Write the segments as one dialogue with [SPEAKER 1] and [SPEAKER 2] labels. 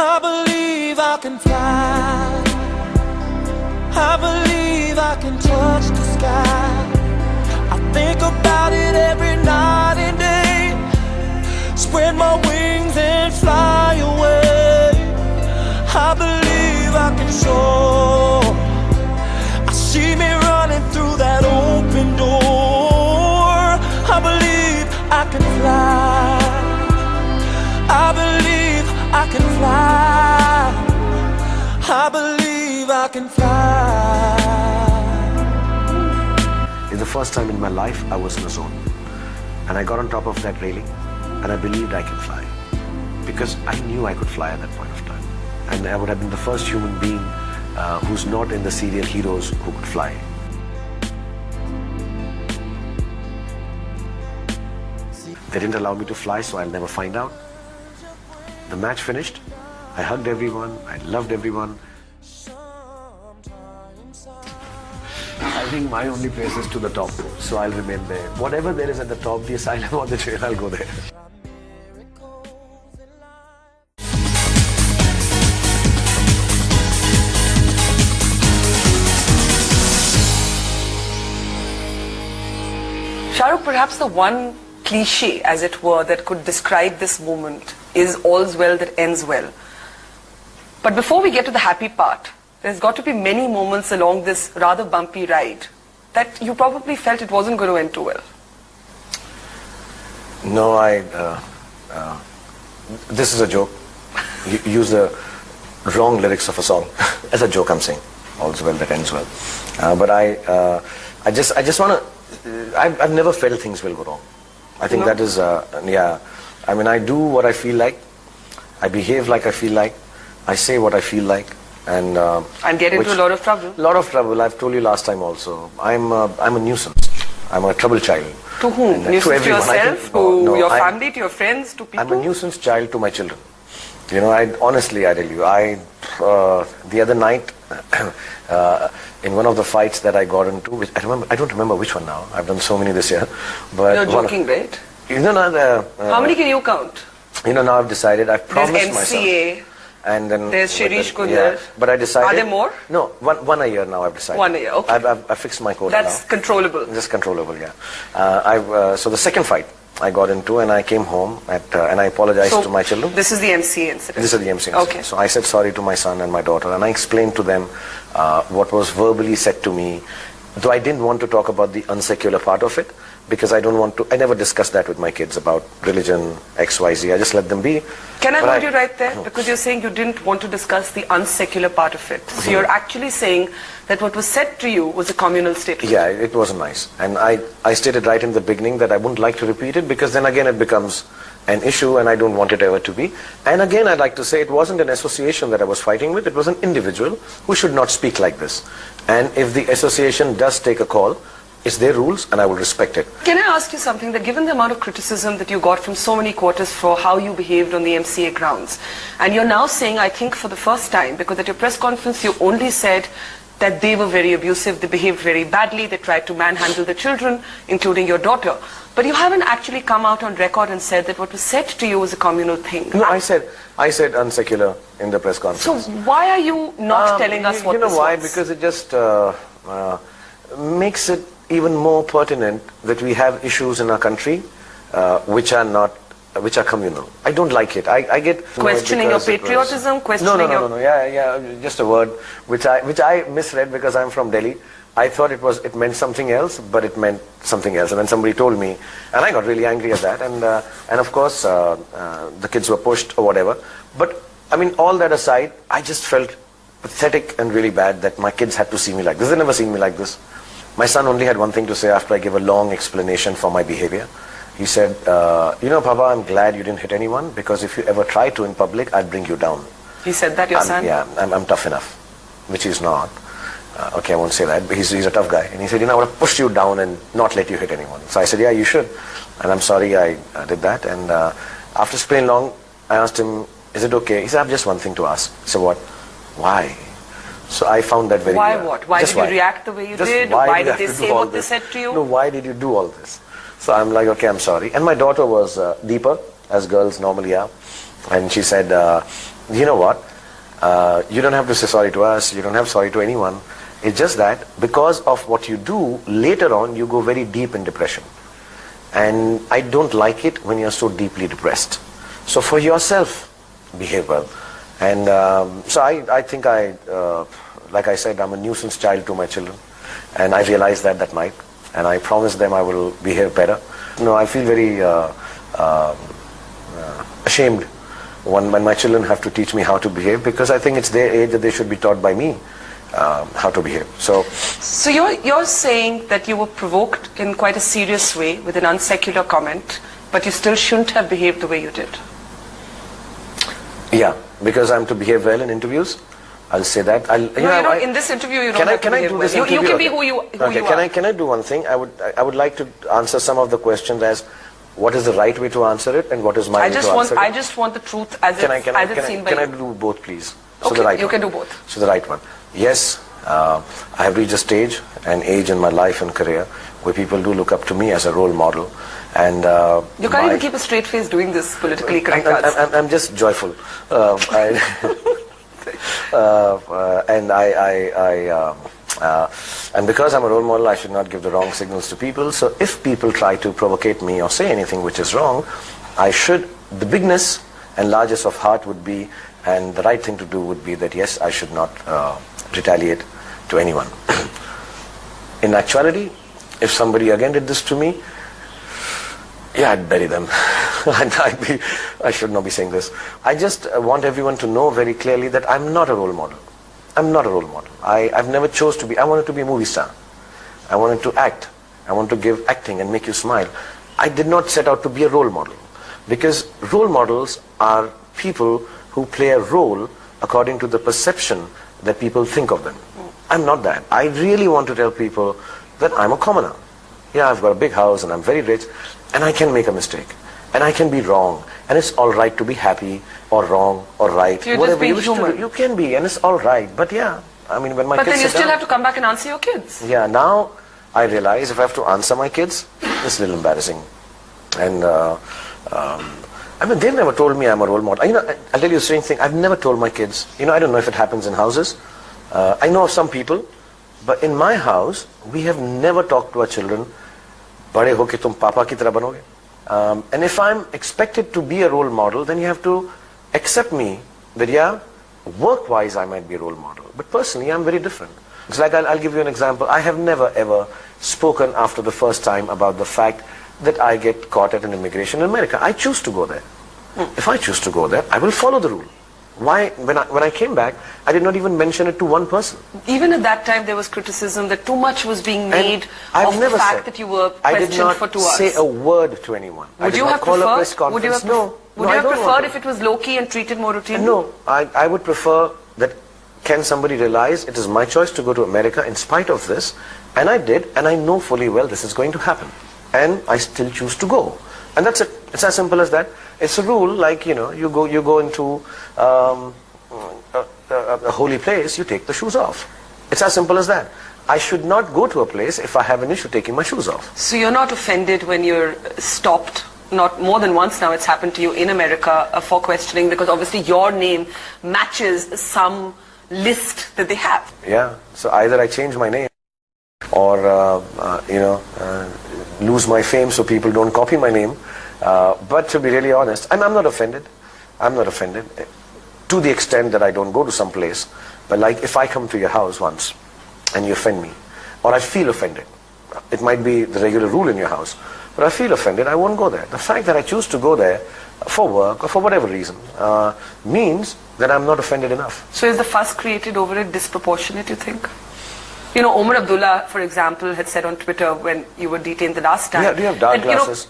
[SPEAKER 1] I believe I can fly. I believe I can touch the sky. I think about it every night and day. Spread my wings and fly away. I believe I can soar. I see me running through that open door. I believe I can fly. I believe I can fly. I believe I can fly.
[SPEAKER 2] It's the first time in my life I was in a zone. And I got on top of that railing and I believed I can fly. Because I knew I could fly at that point of time. And I would have been the first human being who's not in the serial heroes who could fly. They didn't allow me to fly, so I'll never find out. The match finished. I hugged everyone. I loved everyone. I think my only place is to the top, so I'll remain there. Whatever there is at the top, the asylum or the jail, I'll go there.
[SPEAKER 3] Shah Rukh, perhaps the one cliche, as it were, that could describe this moment is all's well that ends well. But before we get to the happy part, there's got to be many moments along this rather bumpy ride that you probably felt it wasn't going to end too well.
[SPEAKER 2] No, this is a joke. You use the wrong lyrics of a song. As a joke, I'm saying, all's well that ends well. But I just want to, I've never felt things will go wrong. I think that is, yeah. I mean, I do what I feel like. I behave like I feel like. I say what I feel like. And
[SPEAKER 3] get into a lot of trouble.
[SPEAKER 2] A lot of trouble. I've told you last time also. I'm a nuisance. I'm a trouble child.
[SPEAKER 3] To whom? Nuisance to yourself? To your family? To your friends? To people?
[SPEAKER 2] I'm a nuisance child to my children. You know, honestly, I tell you, the other night, in one of the fights that I got into, which I don't remember which one now. I've done so many this year. But
[SPEAKER 3] you're joking, right?
[SPEAKER 2] You know,
[SPEAKER 3] how many can you count?
[SPEAKER 2] You know, now I've decided, I've promised
[SPEAKER 3] there's
[SPEAKER 2] MCA,
[SPEAKER 3] myself.
[SPEAKER 2] And then
[SPEAKER 3] there's Shirish Kundar.
[SPEAKER 2] Yeah, but I decided.
[SPEAKER 3] Are there more?
[SPEAKER 2] No, one a year now I've decided.
[SPEAKER 3] 1 year, okay.
[SPEAKER 2] I've fixed my quota.
[SPEAKER 3] That's
[SPEAKER 2] now.
[SPEAKER 3] Controllable.
[SPEAKER 2] Just controllable, yeah. So the second fight I got into, and I came home and I apologized to my children.
[SPEAKER 3] This is the MCA incident?
[SPEAKER 2] This is the MCA incident.
[SPEAKER 3] Okay.
[SPEAKER 2] So I said sorry to my son and my daughter, and I explained to them what was verbally said to me, though I didn't want to talk about the unsecular part of it, because I never discussed that with my kids about religion, XYZ. I just let them be.
[SPEAKER 3] Can I hold you right there? Because you're saying you didn't want to discuss the unsecular part of it. So you're actually saying that what was said to you was a communal statement.
[SPEAKER 2] Yeah, it wasn't nice. And I stated right in the beginning that I wouldn't like to repeat it, because then again it becomes an issue and I don't want it ever to be. And again, I'd like to say it wasn't an association that I was fighting with. It was an individual who should not speak like this. And if the association does take a call, it's their rules and I will respect it.
[SPEAKER 3] Can I ask you something, that given the amount of criticism that you got from so many quarters for how you behaved on the MCA grounds, and you're now saying, I think for the first time, because at your press conference you only said that they were very abusive, they behaved very badly, they tried to manhandle the children, including your daughter. But you haven't actually come out on record and said that what was said to you was a communal thing.
[SPEAKER 2] No, I said unsecular in the press conference.
[SPEAKER 3] So why are you not telling us what this was?
[SPEAKER 2] You know why? Because it just makes it even more pertinent that we have issues in our country which are communal. I don't like it. I get
[SPEAKER 3] questioning your patriotism, questioning
[SPEAKER 2] No. Yeah. Just a word which I misread because I'm from Delhi. I thought it meant something else, but it meant something else. And then somebody told me, and I got really angry at that. And of course, the kids were pushed or whatever. But I mean, all that aside, I just felt pathetic and really bad that my kids had to see me like this. They never seen me like this. My son only had one thing to say after I gave a long explanation for my behavior. He said, you know, Papa, I'm glad you didn't hit anyone, because if you ever try to in public, I'd bring you down.
[SPEAKER 3] He said that, your son?
[SPEAKER 2] Yeah, I'm tough enough, which he's not. Okay, I won't say that, but he's a tough guy. And he said, you know, I would have pushed you down and not let you hit anyone. So I said, yeah, you should. And I'm sorry I did that. And after explaining long, I asked him, is it okay? He said, I have just one thing to ask. I said, what? Why? So I found that very
[SPEAKER 3] Why what? Why did you react the way you did? Why did they say what they said to you?
[SPEAKER 2] No, why did you do all this? So I'm like, okay, I'm sorry. And my daughter was deeper, as girls normally are. And she said, you know what? You don't have to say sorry to us. You don't have sorry to anyone. It's just that because of what you do, later on you go very deep in depression. And I don't like it when you're so deeply depressed. So for yourself, behave well. And so I think like I said, I'm a nuisance child to my children. And I realized that night. And I promised them I will behave better. I feel very ashamed when my children have to teach me how to behave, because I think it's their age that they should be taught by me how to behave. So
[SPEAKER 3] you're saying that you were provoked in quite a serious way with an unsecular comment, but you still shouldn't have behaved the way you did.
[SPEAKER 2] Yeah, because I'm to behave well in interviews. I'll say that.
[SPEAKER 3] In this interview you don't have to behave well. You can be who you are.
[SPEAKER 2] Can I do one thing? I would like to answer some of the questions as what is the right way to answer it and what is my way to answer it.
[SPEAKER 3] I just want the truth as it's seen by you.
[SPEAKER 2] Can I do both, please?
[SPEAKER 3] Okay,
[SPEAKER 2] the right
[SPEAKER 3] you
[SPEAKER 2] one.
[SPEAKER 3] can do both.
[SPEAKER 2] So the right one. Yes, I have reached a stage, an age in my life and career where people do look up to me as a role model. And
[SPEAKER 3] you can't even keep a straight face doing this politically correct.
[SPEAKER 2] I'm just joyful. And because I'm a role model, I should not give the wrong signals to people. So if people try to provocate me or say anything which is wrong, the bigness and largest of heart would be, and the right thing to do would be that yes, I should not retaliate to anyone. In actuality, if somebody again did this to me, yeah, I'd bury them. I should not be saying this. I just want everyone to know very clearly that I'm not a role model. I'm not a role model. I've never chose to be. I wanted to be a movie star. I wanted to act. I wanted to give acting and make you smile. I did not set out to be a role model, because role models are people who play a role according to the perception that people think of them. I'm not that. I really want to tell people that I'm a commoner. Yeah, I've got a big house and I'm very rich, and I can make a mistake. And I can be wrong. And it's all right to be happy or wrong or right.
[SPEAKER 3] You're
[SPEAKER 2] whatever
[SPEAKER 3] just being human.
[SPEAKER 2] You can be, and it's all right. But yeah, I mean, when my kids
[SPEAKER 3] But then you
[SPEAKER 2] sit
[SPEAKER 3] still
[SPEAKER 2] down,
[SPEAKER 3] have to come back and answer your kids.
[SPEAKER 2] Yeah, now I realize if I have to answer my kids, it's a little embarrassing. And I mean, they've never told me I'm a role model. I'll tell you a strange thing. I've never told my kids. I don't know if it happens in houses. I know of some people, but in my house, we have never talked to our children, "Bade ho ke tum papa ki tarah banoge." And if I'm expected to be a role model, then you have to accept me that, yeah, work-wise I might be a role model. But personally, I'm very different. It's like, I'll give you an example. I have never ever spoken after the first time about the fact that I get caught at an immigration in America. I choose to go there. If I choose to go there, I will follow the rule. Why, when I came back, I did not even mention it to one person.
[SPEAKER 3] Even at that time, there was criticism that too much was being made of the fact that you were questioned for 2 hours.
[SPEAKER 2] I did not say a word to anyone.
[SPEAKER 3] Would you have preferred? Would you have preferred if it was low-key and treated more routinely?
[SPEAKER 2] No, I would prefer that. Can somebody realize it is my choice to go to America in spite of this? And I did, and I know fully well this is going to happen. And I still choose to go. And that's it. It's as simple as that. It's a rule, like, you go into a holy place, you take the shoes off. It's as simple as that. I should not go to a place if I have an issue taking my shoes off.
[SPEAKER 3] So you're not offended when you're stopped? Not more than once now it's happened to you in America for questioning, because obviously your name matches some list that they have.
[SPEAKER 2] Yeah, so either I change my name or lose my fame so people don't copy my name. But to be really honest, I'm not offended. I'm not offended to the extent that I don't go to some place. But like, if I come to your house once and you offend me, or I feel offended, it might be the regular rule in your house, but I feel offended, I won't go there. The fact that I choose to go there for work or for whatever reason means that I'm not offended enough.
[SPEAKER 3] So is the fuss created over it disproportionate, you think? Omar Abdullah, for example, had said on Twitter when you were detained the last time.
[SPEAKER 2] Yeah, do you have dark glasses?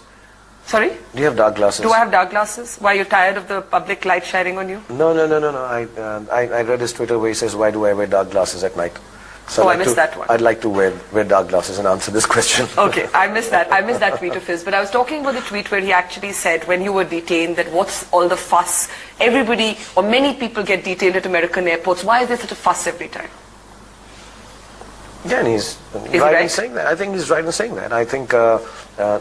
[SPEAKER 3] Sorry?
[SPEAKER 2] Do you have dark glasses?
[SPEAKER 3] Do I have dark glasses? Why, you're tired of the public light shining on you?
[SPEAKER 2] No. I read his Twitter where he says, why do I wear dark glasses at night? So
[SPEAKER 3] I missed that one.
[SPEAKER 2] I'd like to wear dark glasses and answer this question.
[SPEAKER 3] Okay, I missed that tweet of his. But I was talking about the tweet where he actually said, when you were detained, that what's all the fuss? Everybody, or many people get detained at American airports. Why is there such a fuss every time?
[SPEAKER 2] Yeah, and he's
[SPEAKER 3] he
[SPEAKER 2] right in
[SPEAKER 3] right?
[SPEAKER 2] saying that. I think he's right in saying that. I think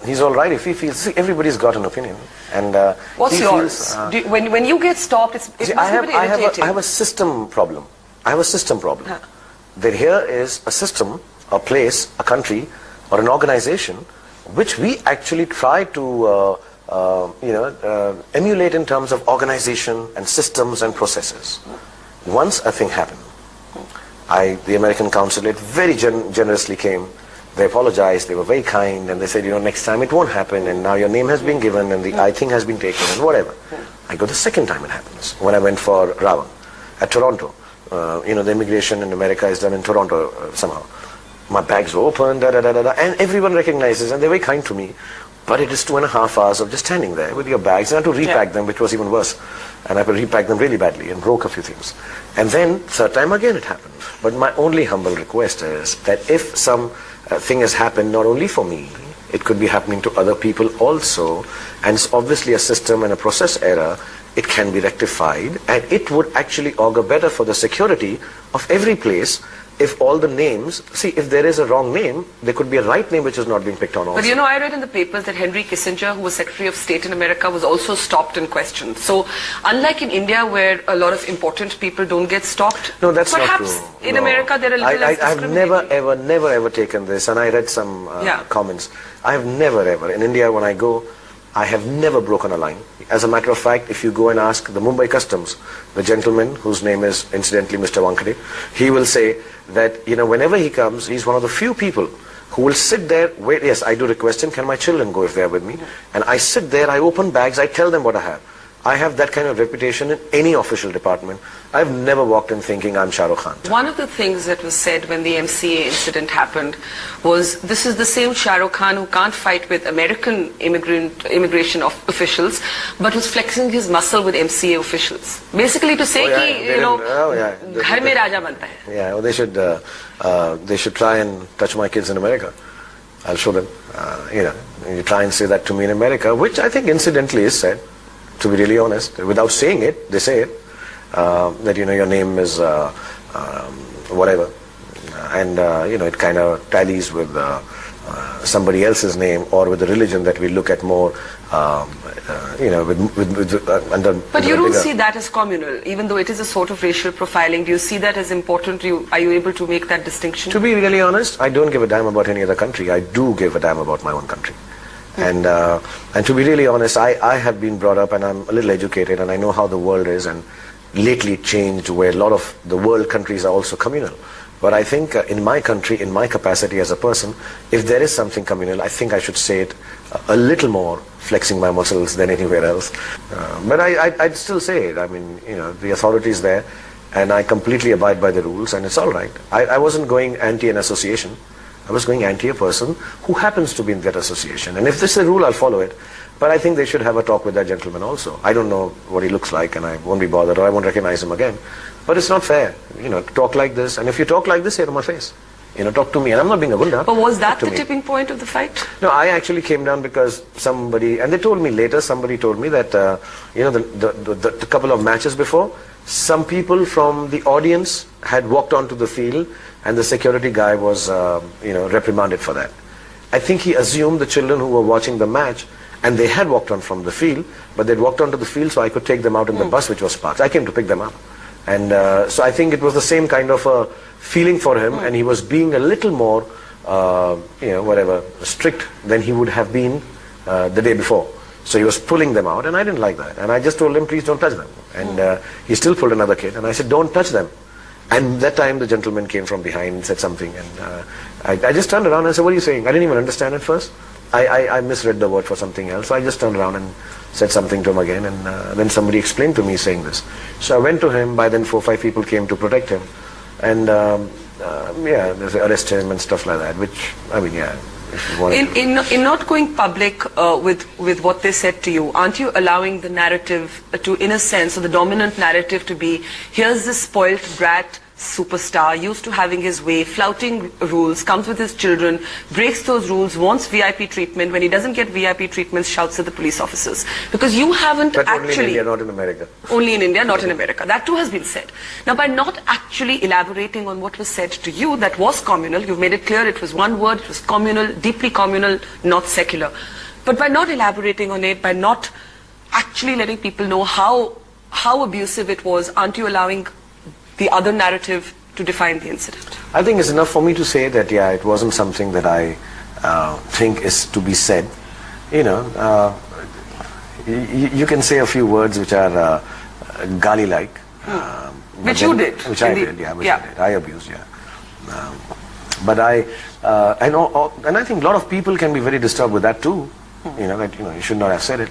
[SPEAKER 2] he's all right if he feels. See, everybody's got an opinion, and
[SPEAKER 3] What's
[SPEAKER 2] he
[SPEAKER 3] yours?
[SPEAKER 2] feels,
[SPEAKER 3] When you get stopped, it
[SPEAKER 2] see,
[SPEAKER 3] must be very irritating.
[SPEAKER 2] I have a system problem. I have a system problem. That here is a system, a place, a country, or an organization, which we actually try to emulate in terms of organization and systems and processes. Once a thing happened, the American consulate very generously came. They apologized, they were very kind, and they said, next time it won't happen, and now your name has been given, and the I thing has been taken, and whatever. I go the second time it happens, when I went for Ravan at Toronto. The immigration in America is done in Toronto somehow. My bags were open, and everyone recognizes, and they're very kind to me. But it is 2.5 hours of just standing there with your bags, and I had to repack them, which was even worse. And I had to repack them really badly and broke a few things. And then, third time again it happened. But my only humble request is that if some thing has happened, not only for me, it could be happening to other people also, and it's obviously a system and a process error, it can be rectified, and it would actually augur better for the security of every place if all the names, see, if there is a wrong name, there could be a right name which is not being picked on also.
[SPEAKER 3] But I read in the papers that Henry Kissinger, who was Secretary of State in America, was also stopped and questioned. So, unlike in India, where a lot of important people don't get stopped,
[SPEAKER 2] no, that's
[SPEAKER 3] perhaps
[SPEAKER 2] not true.
[SPEAKER 3] in
[SPEAKER 2] No.
[SPEAKER 3] America they're a little less
[SPEAKER 2] I've
[SPEAKER 3] discriminating.
[SPEAKER 2] never ever taken this, and I read some comments. I have never ever, in India when I go, I have never broken a line. As a matter of fact, if you go and ask the Mumbai Customs, the gentleman whose name is incidentally Mr. Wankhede, he will say that, whenever he comes, he's one of the few people who will sit there, wait, yes, I do request him, can my children go if they're with me? And I sit there, I open bags, I tell them what I have. I have that kind of reputation in any official department. I've never walked in thinking I'm Shah Rukh Khan.
[SPEAKER 3] One of the things that was said when the MCA incident happened was this is the same Shah Rukh Khan who can't fight with American immigration officials, but was flexing his muscle with MCA officials. Basically to say ghar mein raja banta hai.
[SPEAKER 2] Yeah, well, they should try and touch my kids in America. I'll show them. You try and say that to me in America, which I think incidentally is said. To be really honest, without saying it, they say it, that, your name is whatever, and, it kind of tallies with somebody else's name or with the religion that we look at more, under...
[SPEAKER 3] But you don't see that as communal, even though it is a sort of racial profiling. Do you see that as important? Are you able to make that distinction?
[SPEAKER 2] To be really honest, I don't give a damn about any other country. I do give a damn about my own country. And to be really honest, I have been brought up and I'm a little educated and I know how the world is, and lately it changed where a lot of the world countries are also communal. But I think in my country, in my capacity as a person, if there is something communal, I think I should say it a little more, flexing my muscles than anywhere else. But I'd still say it. I mean, the authority is there and I completely abide by the rules and it's all right. I wasn't going anti an association. I was going anti a person who happens to be in that association. And if this is a rule, I'll follow it. But I think they should have a talk with that gentleman also. I don't know what he looks like and I won't be bothered or I won't recognize him again. But it's not fair, to talk like this. And if you talk like this, say it to my face. Talk to me. And I'm not being a gunda.
[SPEAKER 3] But was that the tipping point of the fight?
[SPEAKER 2] No, I actually came down because somebody, and they told me later, somebody told me that, the couple of matches before, some people from the audience had walked onto the field and the security guy was, reprimanded for that. I think he assumed the children who were watching the match, and they had walked on from the field, but they'd walked onto the field so I could take them out in the bus which was parked. I came to pick them up. And so I think it was the same kind of a feeling for him, and he was being a little more, strict than he would have been the day before. So he was pulling them out, and I didn't like that. And I just told him, please don't touch them. And he still pulled another kid, and I said, don't touch them. And that time the gentleman came from behind and said something, and I just turned around and said, what are you saying? I didn't even understand at first. I misread the word for something else. So I just turned around and said something to him again, and then somebody explained to me saying this. So I went to him. By then 4 or 5 people came to protect him, and they arrest him and stuff like that, which, if you want
[SPEAKER 3] in not going public with what they said to you, aren't you allowing the narrative to, in a sense, or the dominant narrative to be, here's this spoilt brat superstar, used to having his way, flouting rules, comes with his children, breaks those rules, wants VIP treatment. When he doesn't get VIP treatment, shouts at the police officers. Because you haven't
[SPEAKER 2] But
[SPEAKER 3] actually...
[SPEAKER 2] only in India, not in America.
[SPEAKER 3] Only in India, not in America. That too has been said. Now, by not actually elaborating on what was said to you, that was communal, you've made it clear it was one word, it was communal, deeply communal, not secular. But by not elaborating on it, by not actually letting people know how abusive it was, aren't you allowing the other narrative to define the incident?
[SPEAKER 2] I think it's enough for me to say that, yeah, it wasn't something that I think is to be said. You know, you can say a few words which are gali-like.
[SPEAKER 3] Which you did.
[SPEAKER 2] Which I did, yeah. I did. I abused, yeah. But I know, and I think a lot of people can be very disturbed with that too. You know, that, you know, you should not have said it.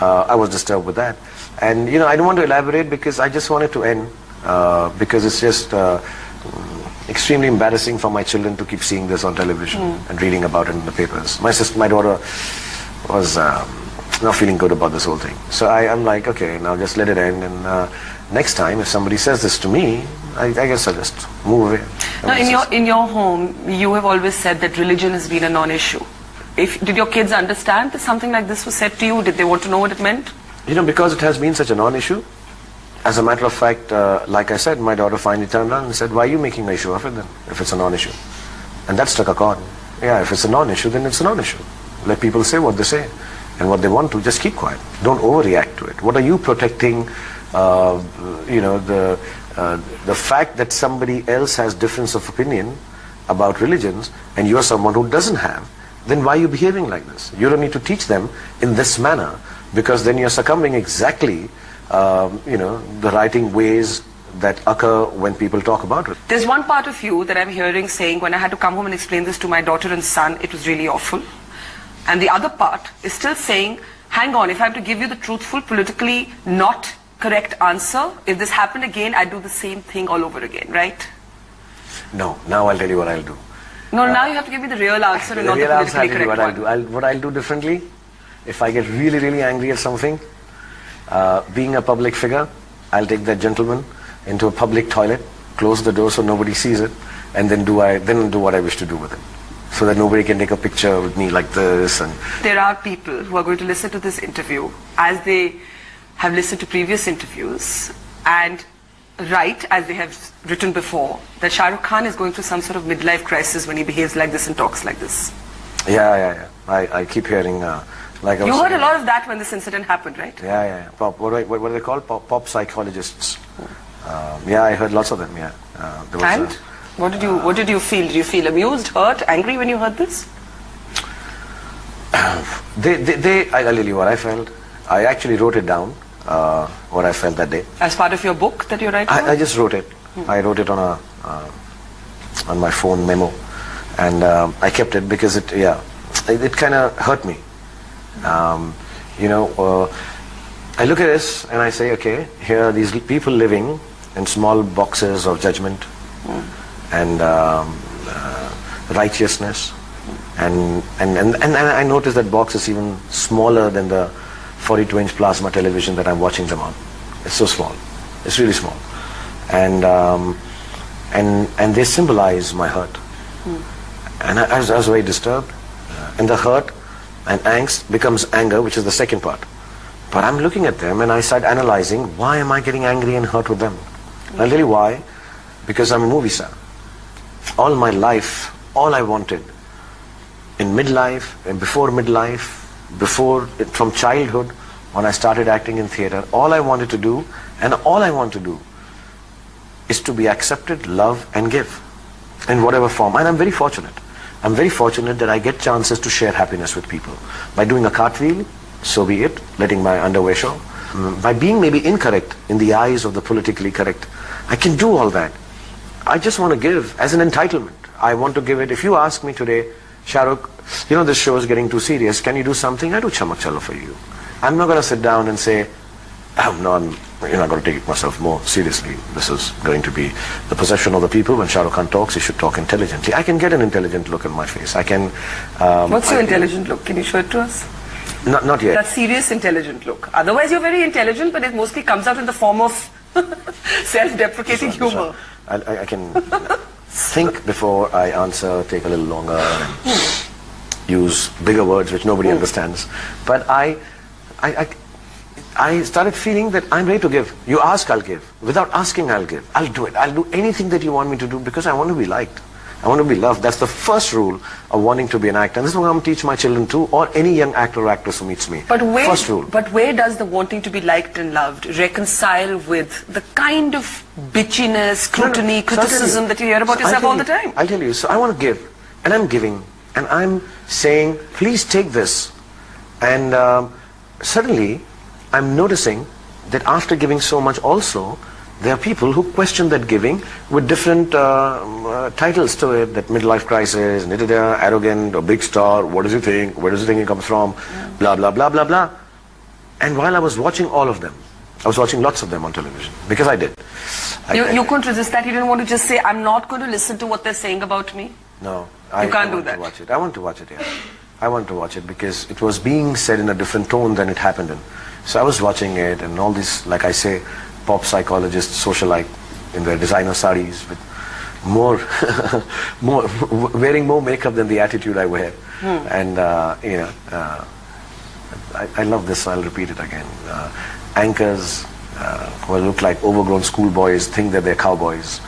[SPEAKER 2] I was disturbed with that. And, you know, I don't want to elaborate because I just want it to end. Because it's just extremely embarrassing for my children to keep seeing this on television and reading about it in the papers. My daughter was not feeling good about this whole thing. So I'm like, okay, now just let it end. And next time, if somebody says this to me, I guess I'll just move away.
[SPEAKER 3] Now, in your home, you have always said that religion has been a non-issue. Did your kids understand that something like this was said to you? Did they want to know what it meant?
[SPEAKER 2] You know, because it has been such a non-issue, as a matter of fact, like I said, my daughter finally turned around and said, why are you making an issue of it then, if it's a non-issue? And that struck a chord. Yeah, if it's a non-issue, then it's a non-issue. Let people say what they say. And what they want to, just keep quiet. Don't overreact to it. What are you protecting, you know, the fact that somebody else has difference of opinion about religions, and you're someone who doesn't have, then why are you behaving like this? You don't need to teach them in this manner, because then you're succumbing exactly you know, the writing ways that occur when people talk about it.
[SPEAKER 3] There's one part of you that I'm hearing saying, when I had to come home and explain this to my daughter and son, it was really awful. And the other part is still saying, hang on, if I have to give you the truthful, politically not correct answer, if this happened again, I'd do the same thing all over again, right?
[SPEAKER 2] No, now I'll tell you what I'll do.
[SPEAKER 3] No, now you have to give me the real answer and not the politically correct
[SPEAKER 2] what
[SPEAKER 3] one.
[SPEAKER 2] I'll do. What I'll do differently, if I get really, really angry at something, being a public figure, I'll take that gentleman into a public toilet, close the door so nobody sees it, and then do what I wish to do with it, so that nobody can take a picture with me like this. And
[SPEAKER 3] there are people who are going to listen to this interview as they have listened to previous interviews and write, as they have written before, that Shah Rukh Khan is going through some sort of midlife crisis when he behaves like this and talks like this.
[SPEAKER 2] Yeah. I keep hearing. Like I was
[SPEAKER 3] you heard
[SPEAKER 2] saying,
[SPEAKER 3] a lot of that when this incident happened, right?
[SPEAKER 2] Yeah. What are they called? Pop psychologists. Yeah, I heard lots of them. Yeah.
[SPEAKER 3] And what did you feel? Did you feel amused, hurt, angry when you heard this?
[SPEAKER 2] I'll tell you what I felt. I actually wrote it down. What I felt that day.
[SPEAKER 3] As part of your book that you're writing?
[SPEAKER 2] I just wrote it. I wrote it on my phone memo, and I kept it because it kind of hurt me. You know, I look at this and I say, okay, here are these people living in small boxes of judgment and righteousness, and I noticed that box is even smaller than the 42-inch plasma television that I'm watching them on. It's so small. It's really small, and they symbolize my hurt, and I was very disturbed, and the hurt and angst becomes anger, which is the second part. But I'm looking at them and I start analyzing, why am I getting angry and hurt with them? I'll tell you why. Because I'm a movie star. All my life, all I wanted, in midlife and before midlife, from childhood, when I started acting in theatre, all I wanted to do, and all I want to do, is to be accepted, love and give, in whatever form. And I'm very fortunate. I'm very fortunate that I get chances to share happiness with people. By doing a cartwheel, so be it, letting my underwear show. By being maybe incorrect in the eyes of the politically correct, I can do all that. I just want to give as an entitlement. I want to give it. If you ask me today, Shah Rukh, you know, this show is getting too serious, can you do something? I do Chamak Chalo for you. I'm not going to sit down and say, oh, no, you're not going to take myself more seriously. This is going to be the possession of the people. When Shah Rukh Khan talks, he should talk intelligently. I can get an intelligent look on my face. I can.
[SPEAKER 3] What's your intelligent look? Can you show it to us?
[SPEAKER 2] Not yet.
[SPEAKER 3] That serious intelligent look. Otherwise, you're very intelligent, but it mostly comes out in the form of self-deprecating humor.
[SPEAKER 2] I can think before I answer, take a little longer, and use bigger words which nobody understands. But I started feeling that I'm ready to give. You ask, I'll give. Without asking, I'll give. I'll do it. I'll do anything that you want me to do because I want to be liked. I want to be loved. That's the first rule of wanting to be an actor. And this is what I'm going to teach my children too, or any young actor or actress who meets me. First rule.
[SPEAKER 3] But where does the wanting to be liked and loved reconcile with the kind of bitchiness, scrutiny, criticism that you hear about yourself all the time?
[SPEAKER 2] I'll tell you. So I want to give, and I'm giving, and I'm saying, please take this. And suddenly, I'm noticing that after giving so much also, there are people who question that giving with different titles to it, that midlife crisis, arrogant, or big star, what does he think, where does he think he comes from, blah, blah, blah, blah, blah. And while I was watching all of them, I was watching lots of them on television, because I did.
[SPEAKER 3] You couldn't resist that? You didn't want to just say, I'm not going to listen to what they're saying about me?
[SPEAKER 2] No.
[SPEAKER 3] You can't do that?
[SPEAKER 2] Watch it. I want to watch it, yeah. I want to watch it because it was being said in a different tone than it happened in. So I was watching it, and all these, like I say, pop psychologists, socialite, in their designer saris, with wearing more makeup than the attitude I wear. And, I love this, so I'll repeat it again. Anchors who look like overgrown schoolboys think that they're cowboys.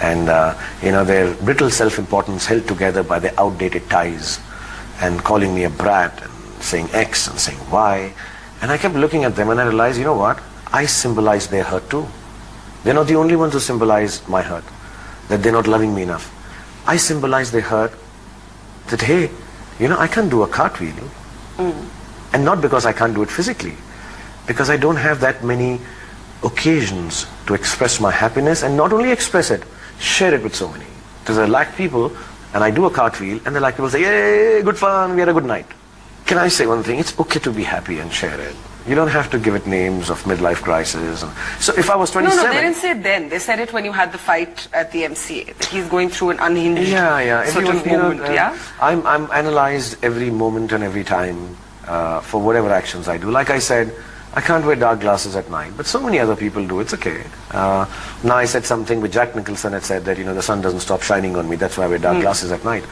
[SPEAKER 2] And, their brittle self-importance held together by their outdated ties, and calling me a brat, and saying X and saying Y. And I kept looking at them, and I realized, you know what? I symbolize their hurt too. They're not the only ones who symbolize my hurt, that they're not loving me enough. I symbolize their hurt, that hey, I can't do a cartwheel. And not because I can't do it physically, because I don't have that many occasions to express my happiness, and not only express it, share it with so many. Because I like people, and I do a cartwheel, and the like people say, yay, good fun, we had a good night. Can I say one thing? It's okay to be happy and share it. You don't have to give it names of midlife crisis. So if I was 27...
[SPEAKER 3] No, they didn't say it then. They said it when you had the fight at the MCA, that he's going through an unhinged sort of moment,
[SPEAKER 2] I'm analyzed every moment and every time for whatever actions I do. Like I said, I can't wear dark glasses at night, but so many other people do. It's okay. Now I said something which Jack Nicholson had said, that the sun doesn't stop shining on me. That's why I wear dark glasses at night.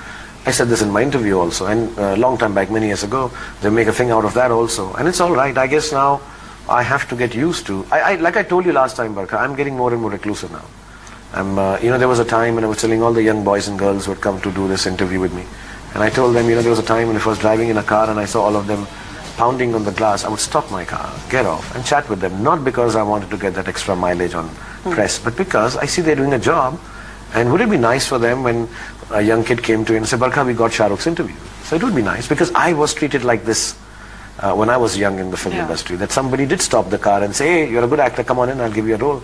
[SPEAKER 2] I said this in my interview also, and a long time back, many years ago, they make a thing out of that also. And it's all right. I guess now I have to get used to. Like I told you last time, Barkha, I'm getting more and more reclusive now. There was a time when I was telling all the young boys and girls who had come to do this interview with me, and I told them, there was a time when if I was driving in a car and I saw all of them pounding on the glass, I would stop my car, get off, and chat with them. Not because I wanted to get that extra mileage on press, but because I see they're doing a job. And would it be nice for them when a young kid came to me and said, Barkha, we got Shah Rukh's interview. So it would be nice, because I was treated like this when I was young in the film industry, that somebody did stop the car and say, hey, you're a good actor, come on in, I'll give you a role.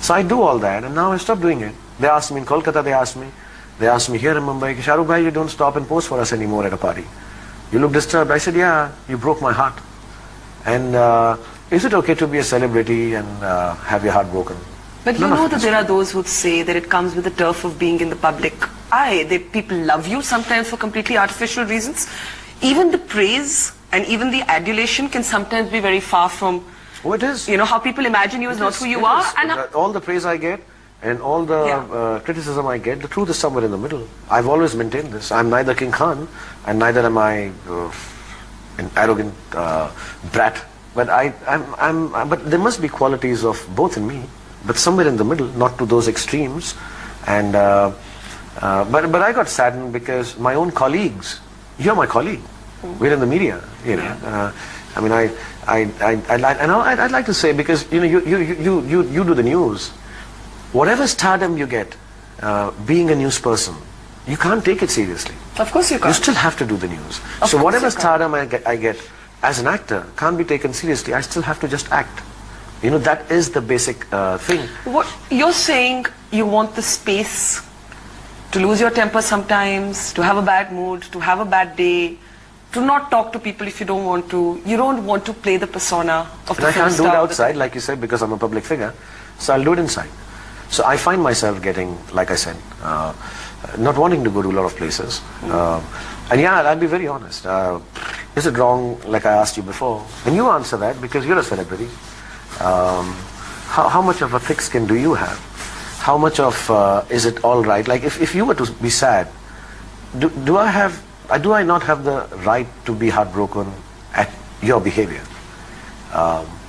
[SPEAKER 2] So I do all that, and now I stopped doing it. They asked me in Kolkata, they asked me here in Mumbai, Shah Rukh bhai, you don't stop and pose for us anymore at a party. You look disturbed. I said, yeah, you broke my heart. And is it okay to be a celebrity and have your heart broken?
[SPEAKER 3] But you know that there are those who say that it comes with the turf of being in the public eye. People love you sometimes for completely artificial reasons. Even the praise and even the adulation can sometimes be very far from...
[SPEAKER 2] Oh, it is.
[SPEAKER 3] How people imagine you is not who you are.
[SPEAKER 2] And all the praise I get and all the criticism I get, the truth is somewhere in the middle. I've always maintained this. I'm neither King Khan and neither am I an arrogant brat. But but there must be qualities of both in me. But somewhere in the middle, not to those extremes. And but I got saddened because my own colleagues, you're my colleague, we're in the media, I'd like to say, because you do the news, whatever stardom you get, being a news person, you can't take it seriously.
[SPEAKER 3] Of course you can't.
[SPEAKER 2] You still have to do the news. So whatever stardom I get as an actor can't be taken seriously. I still have to just act. That is the basic thing.
[SPEAKER 3] What you're saying, you want the space to lose your temper sometimes, to have a bad mood, to have a bad day, to not talk to people if you don't want to. You don't want to play the persona of the film star.
[SPEAKER 2] And I can't do it outside, like you said, because I'm a public figure. So I'll do it inside. So I find myself getting, like I said, not wanting to go to a lot of places. And yeah, I'll be very honest. Is it wrong, like I asked you before? And you answer that because you're a celebrity. How much of a thick skin do you have? how much of is it all right? Like if you were to be sad, do I not have the right to be heartbroken at your behavior?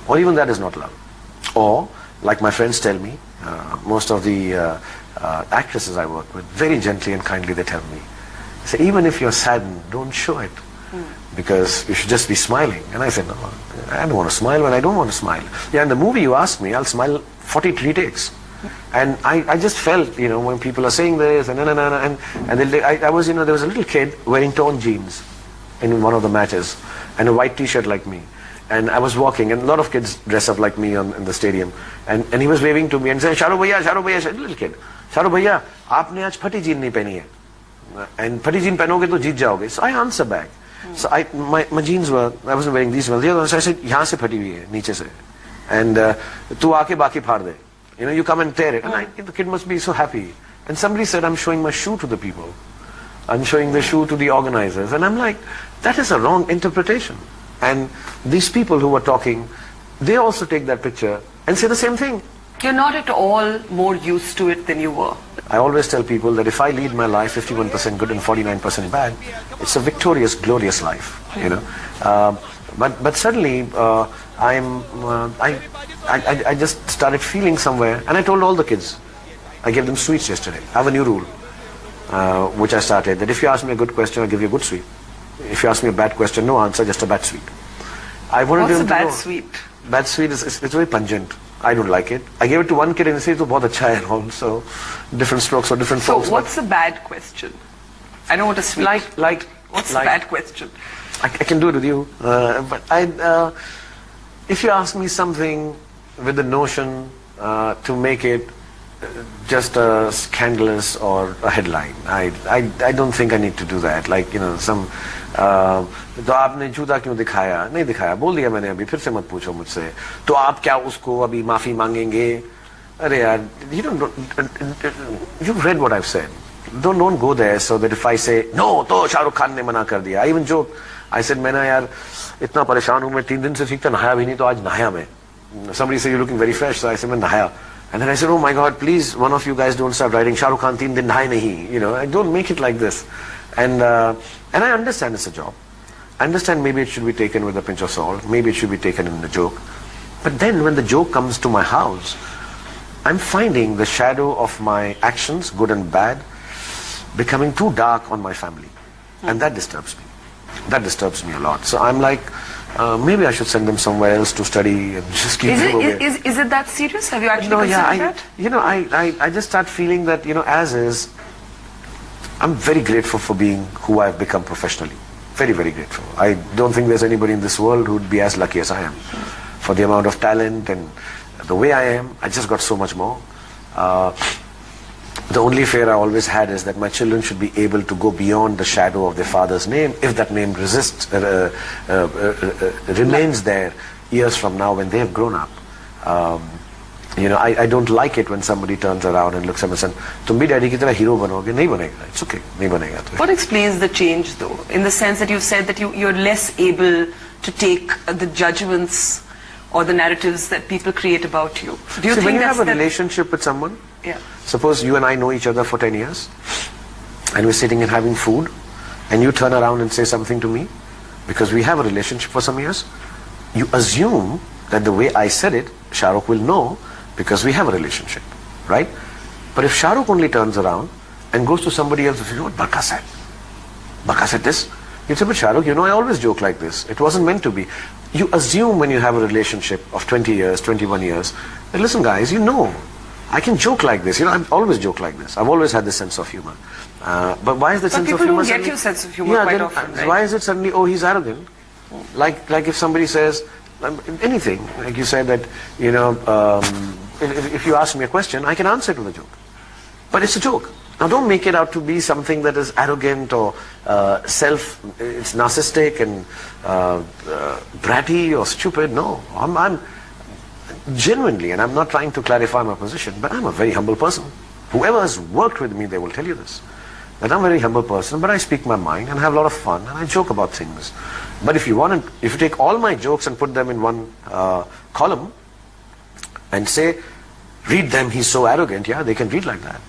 [SPEAKER 2] Or even that is not love. Or, like my friends tell me, most of the actresses I work with, very gently and kindly they tell me, say, even if you're saddened, don't show it. Because you should just be smiling. And I said, no, I don't want to smile when I don't want to smile. Yeah, in the movie you asked me, I'll smile 43 takes. And I just felt, you know, when people are saying this, and I was, you know, there was a little kid wearing torn jeans in one of the matches, and a white t-shirt like me. And I was walking, and a lot of kids dress up like me in the stadium. And he was waving to me and saying, Shahrukh bhaiya, little kid, Shahrukh bhaiya, aapne aaj phati jean nahi pehni hai. And phati jean pehnoge to jeet jaoge. So I answer back. So my jeans were, I wasn't wearing these ones. So I said, yahan se phati hui hai, niche se. And tu aake baki phar de. You know, you come and tear it. And the kid must be so happy. And somebody said, I'm showing my shoe to the people. I'm showing the shoe to the organizers. And I'm like, that is a wrong interpretation. And these people who were talking, they also take that picture and say the same thing.
[SPEAKER 3] You're not at all more used to it than you were.
[SPEAKER 2] I always tell people that if I lead my life 51% good and 49% bad, it's a victorious, glorious life, you know. But suddenly, I just started feeling somewhere, and I told all the kids, I gave them sweets yesterday. I have a new rule, which I started, that if you ask me a good question, I'll give you a good sweet. If you ask me a bad question, no answer, just a bad sweet. I wanted
[SPEAKER 3] What's
[SPEAKER 2] them
[SPEAKER 3] a
[SPEAKER 2] to
[SPEAKER 3] bad
[SPEAKER 2] know.
[SPEAKER 3] sweet?
[SPEAKER 2] Bad sweet is it's very pungent. I don't like it. I gave it to one kid and he said, "It's bahut acha hai," also different strokes for different
[SPEAKER 3] So
[SPEAKER 2] folks.
[SPEAKER 3] what's a bad question? I don't want a sweet. What's a bad question?
[SPEAKER 2] I can do it with you, but if you ask me something with the notion to make it just a scandalous or a headline, I don't think I need to do that. Like, you know, some तो आपने जूता क्यों दिखाया? नहीं दिखाया, बोल दिया मैंने अभी, फिर से मत पूछो मुझसे. तो आप क्या उसको अभी माफी मांगेंगे? अरे यार, you've read what I've said. Don't go there so that if I say no, तो शाहरुख खान ने मना कर दिया. I even joke. I said, मैं ना यार इतना परेशान हूँ, मैं 3 दिन से ठीक था, नहाया भी नहीं, तो आज नहाया मैं. Somebody said, you're looking very fresh. So I said, मैं नहाया. And then I said, oh my God, please, one of you guys don't start writing Shahrukh Khan 3 दिन नहाए नहीं. You know, don't make it like this. And I understand it's a job. I understand maybe it should be taken with a pinch of salt. Maybe it should be taken in a joke. But then when the joke comes to my house, I'm finding the shadow of my actions, good and bad, becoming too dark on my family. And that disturbs me. That disturbs me a lot. So I'm like, maybe I should send them somewhere else to study and just keep them away.
[SPEAKER 3] Is it that serious? Have you actually considered that?
[SPEAKER 2] You know, I just start feeling that, you know, as is, I'm very grateful for being who I've become professionally. Very, very grateful. I don't think there's anybody in this world who would be as lucky as I am. For the amount of talent and the way I am, I just got so much more. The only fear I always had is that my children should be able to go beyond the shadow of their father's name if that name remains there years from now when they have grown up. You know, I don't like it when somebody turns around and looks at me and says, "Tum bhi daddy ki tarah hero banoge." Nahi banega. It's okay. Nahi banega.
[SPEAKER 3] What explains the change, though, in the sense that you've said that you're less able to take the judgments or the narratives that people create about you? Do you think
[SPEAKER 2] when you
[SPEAKER 3] that's
[SPEAKER 2] have a relationship with someone,
[SPEAKER 3] yeah.
[SPEAKER 2] Suppose you and I know each other for 10 years, and we're sitting and having food, and you turn around and say something to me, because we have a relationship for some years, you assume that the way I said it, Shahrukh will know, because we have a relationship, right? But if Shahrukh only turns around and goes to somebody else and says, "You know what Barkha said? Barkha said this." You say, "But Shahrukh, you know, I always joke like this. It wasn't meant to be." You assume when you have a relationship of 20 years, 21 years, that, listen guys, you know, I can joke like this. You know, I've always joked like this. I've always had this sense of humor. But why is the sense of humor?
[SPEAKER 3] People don't get your sense of humor quite often, right?
[SPEAKER 2] Why is it suddenly, oh, he's arrogant? Like if somebody says anything, like you said that, you know, if you ask me a question, I can answer to the joke. But it's a joke. Now don't make it out to be something that is arrogant or it's narcissistic and bratty or stupid. No, I'm genuinely, and I'm not trying to clarify my position, but I'm a very humble person. Whoever has worked with me, they will tell you this. That I'm a very humble person, but I speak my mind and have a lot of fun and I joke about things. But if you take all my jokes and put them in one column and say, read them, he's so arrogant. Yeah, they can read like that.